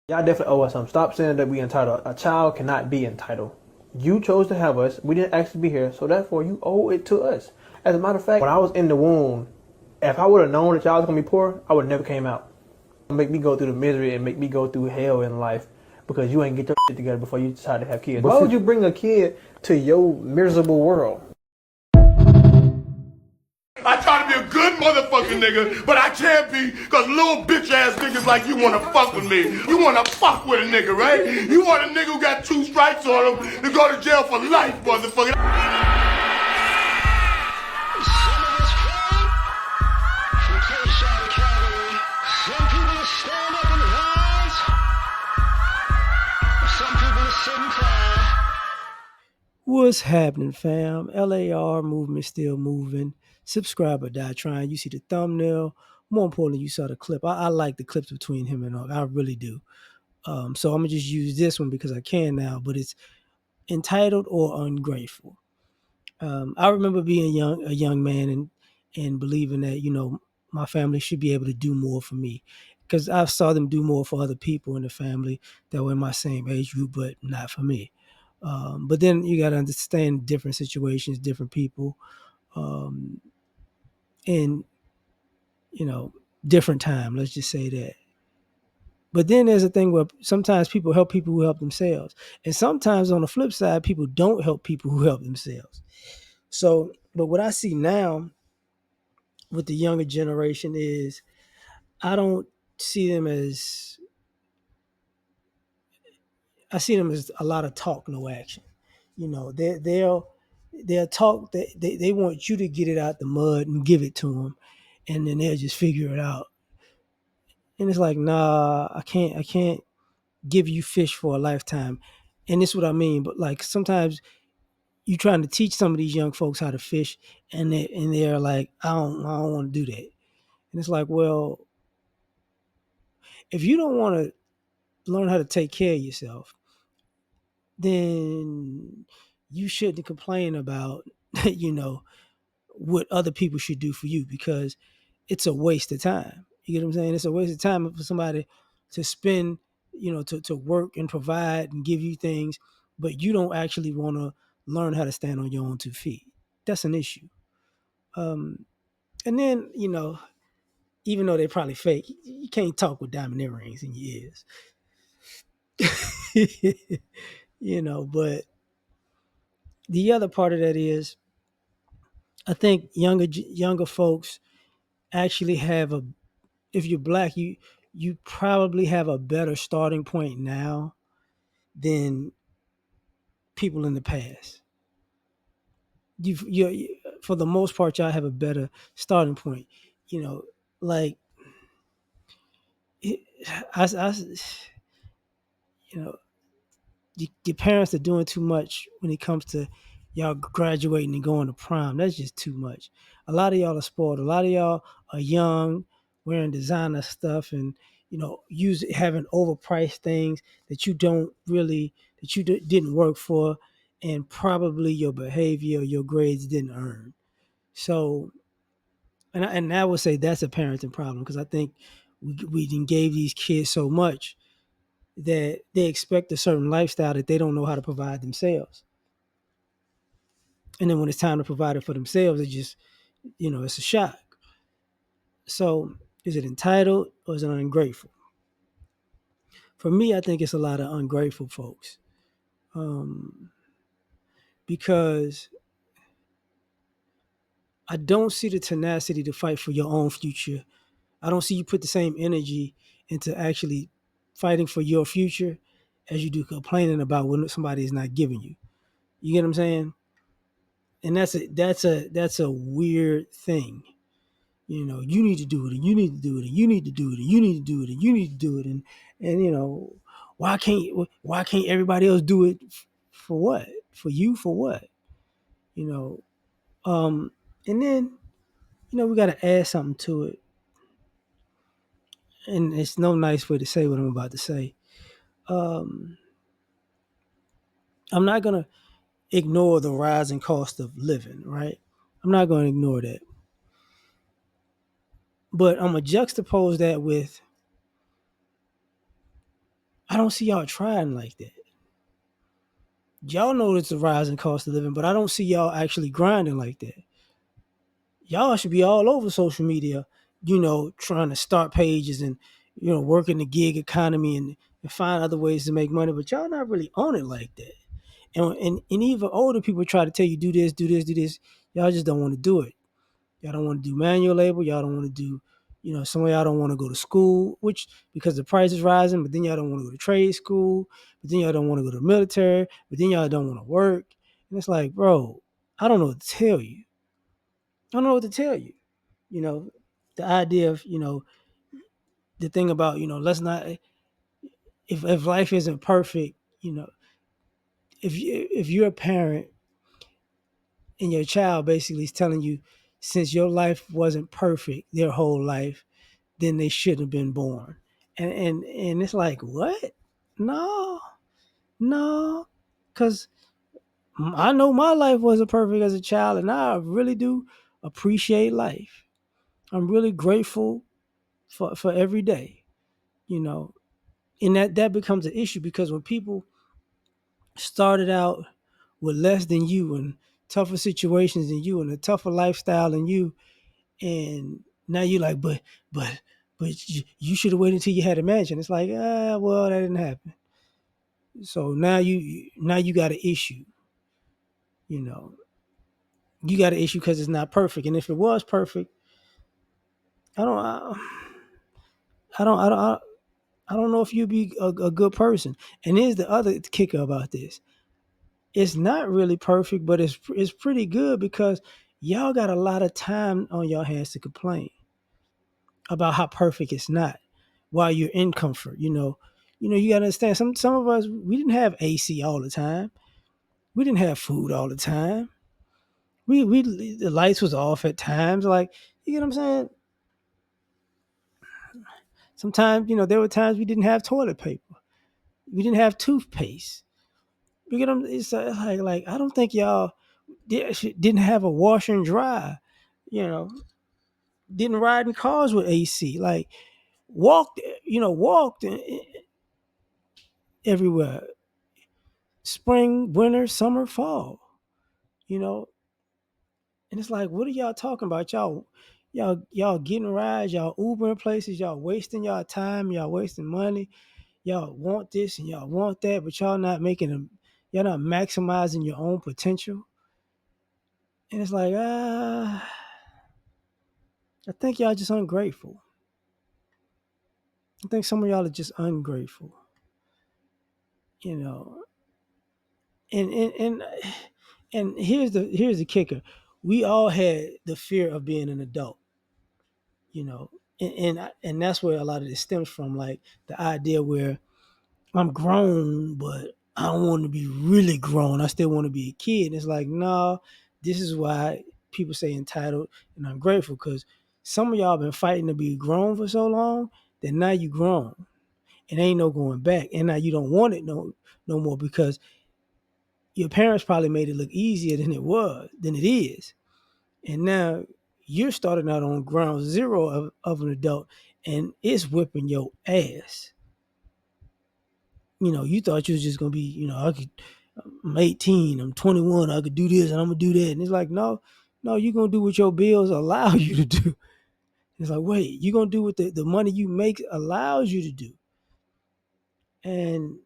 Y'all definitely owe us some. Stop saying that we entitled. A child cannot be entitled. You chose to have us. We didn't actually be here, so therefore you owe it to us. As a matter of fact, when I was in the womb, if I would have known that y'all was gonna be poor, I would have never came out. Make me go through the misery and make me go through hell in life because you ain't get your shit together before you decide to have kids. Why would you bring a kid to your miserable world? I try to be a good motherfucking nigga, but I can't be because little bitch ass niggas like you want to fuck with me. You want to fuck with a nigga, right? You want a nigga who got 2 strikes on him to go to jail for life, motherfucker. Some of us came from close out academy. Some people are stand up and rise. Some people are sit and cry. What's happening, fam? L.A.R. movement still moving. Subscribe or die trying. You see the thumbnail. More importantly, you saw the clip. I like the clips between him and Og. I really do. So I'm gonna just use this one because I can now. But it's entitled or ungrateful. I remember being a young man, and believing that my family should be able to do more for me because I saw them do more for other people in the family that were in my same age group, but not for me. But then you got to understand different situations, different people, um, and different time. Let's just say that. But then there's a thing where sometimes people help people who help themselves, and sometimes on the flip side, people don't help people who help themselves. So, but what I see now with the younger generation is I don't see them as I see them as a lot of talk, no action. They'll talk. They want you to get it out the mud and give it to them, and then they'll just figure it out. And it's like, nah, I can't give you fish for a lifetime. And this is what I mean. But like sometimes you trying to teach some of these young folks how to fish, and they're like, I don't want to do that. And it's like, well, if you don't want to learn how to take care of yourself, then you shouldn't complain about you know what other people should do for you because it's a waste of time. You get what I'm saying? It's a waste of time for somebody to spend, to work and provide and give you things, but you don't actually want to learn how to stand on your own 2 feet. That's an issue. Um, and then, even though they're probably fake, you can't talk with diamond earrings in your ears. But the other part of that is I think younger folks actually have a if you're black, you probably have a better starting point now than people in the past. You for the most part, y'all have a better starting point. You know, like I you know, your parents are doing too much when it comes to y'all graduating and going to prom. That's just too much. A lot of y'all are spoiled. A lot of y'all are young, wearing designer stuff, and having overpriced things that you don't really didn't work for, and probably your behavior, your grades didn't earn. So, and I would say that's a parenting problem because I think we didn't gave these kids so much that they expect a certain lifestyle that they don't know how to provide themselves. And then when it's time to provide it for themselves, it just, it's a shock. So is it entitled or is it ungrateful? For me, I think it's a lot of ungrateful folks um, because I don't see the tenacity to fight for your own future. I don't see you put the same energy into actually fighting for your future as you do complaining about what somebody is not giving you. You get what I'm saying? And that's a weird thing. You need to do it, and you need to do it, and you need to do it, and you need to do it, and you need to do it, and why can't everybody else do it for what? For you for what? You know, and then we got to add something to it, and it's no nice way to say what I'm about to say. Um, I'm not gonna ignore the rising cost of living, right? I'm not gonna ignore that, but I'm gonna juxtapose that with I don't see y'all trying like that. Y'all know it's a rising cost of living, but I don't see y'all actually grinding like that. Y'all should be all over social media, trying to start pages and, working the gig economy and find other ways to make money, but y'all not really on it like that. And even older people try to tell you do this, do this, do this. Y'all just don't want to do it. Y'all don't want to do manual labor. Y'all don't want to do, some of y'all don't want to go to school, which because the price is rising, but then y'all don't want to go to trade school, but then y'all don't want to go to the military, but then y'all don't want to work. And it's like, bro, I don't know what to tell you. I don't know what to tell you. You know, the idea of, the thing about, let's not, if life isn't perfect, if you're a parent and your child basically is telling you, since your life wasn't perfect their whole life, then they shouldn't have been born. And it's like, what? No, no, because I know my life wasn't perfect as a child, and I really do appreciate life. I'm really grateful for every day, you know, and that becomes an issue because when people started out with less than you and tougher situations than you and a tougher lifestyle than you, and now you're like, but you should have waited until you had a mansion. It's like, well, that didn't happen. So now you got an issue. You know, you got an issue because it's not perfect. And if it was perfect, I don't, I don't, I don't, I don't know if you'd be a good person. And here's the other kicker about this: it's not really perfect, but it's pretty good because y'all got a lot of time on your hands to complain about how perfect it's not while you're in comfort. You gotta understand. Some of us, we didn't have AC all the time. We didn't have food all the time. We the lights was off at times. Like, you get what I'm saying? Sometimes, there were times we didn't have toilet paper. We didn't have toothpaste. You get them? It's like I don't think y'all didn't have a washer and dry. You know, didn't ride in cars with AC. Like, walked everywhere. Spring, winter, summer, fall. You know, and it's like, what are y'all talking about? Y'all getting rides, y'all Ubering places, y'all wasting y'all time, y'all wasting money, y'all want this and y'all want that, but y'all not maximizing your own potential. And it's like, I think y'all just ungrateful. I think some of y'all are just ungrateful. You know, and and and and here's the kicker: we all had the fear of being an adult. You know, and that's where a lot of this stems from, like the idea where I'm grown, but I don't want to be really grown. I still want to be a kid. And it's like, no, this is why people say entitled and ungrateful, because some of y'all been fighting to be grown for so long that now you grown and ain't no going back. And now you don't want it no more because your parents probably made it look easier than it is. And now you're starting out on ground zero of an adult and it's whipping your ass. You thought you was just gonna be, I'm 18, I'm 21, I could do this and I'm gonna do that. And it's like, no, you're gonna do what your bills allow you to do. It's like, wait, you're gonna do what the money you make allows you to do. And,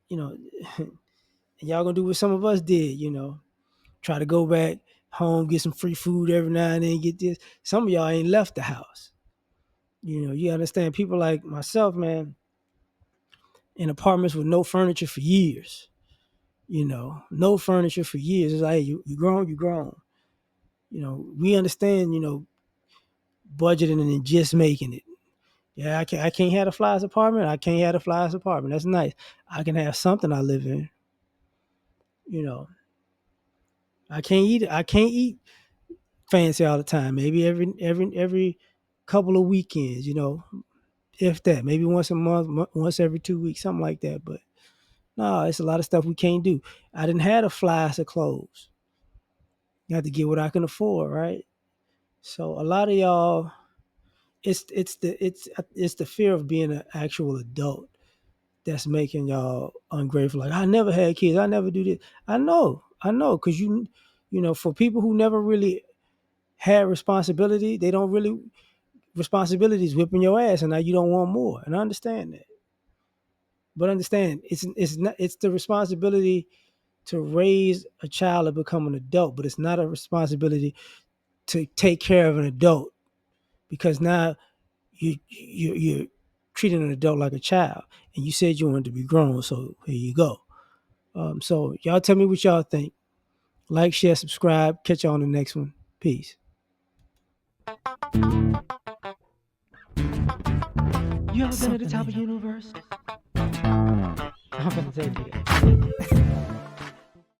you know, y'all gonna do what some of us did, try to go back home, get some free food every now and then, get this. Some of y'all ain't left the house. You understand, people like myself, man, in apartments with no furniture for years. No furniture for years. It's like, hey, you grown, you grown. We understand, budgeting and then just making it. Yeah, I can't have a flyers apartment. I can't have a flyers apartment. That's nice. I can have something I live in. You know, I can't eat fancy all the time. Maybe every couple of weekends, if that. Maybe once a month, once every 2 weeks, something like that. But no, it's a lot of stuff we can't do. I didn't have a flyers of clothes. You have to get what I can afford, right? So a lot of y'all, it's the fear of being an actual adult that's making y'all ungrateful. Like, I never had kids. I never do this. I know, because you know, for people who never really had responsibility, they don't really responsibility is whipping your ass, and now you don't want more. And I understand that, but understand it's not it's the responsibility to raise a child to become an adult, but it's not a responsibility to take care of an adult, because now you're treating an adult like a child, and you said you wanted to be grown, so here you go. So y'all tell me what y'all think. Like, share, subscribe. Catch y'all on the next one. Peace. You ever been at the top of the universe? I'm gonna say that.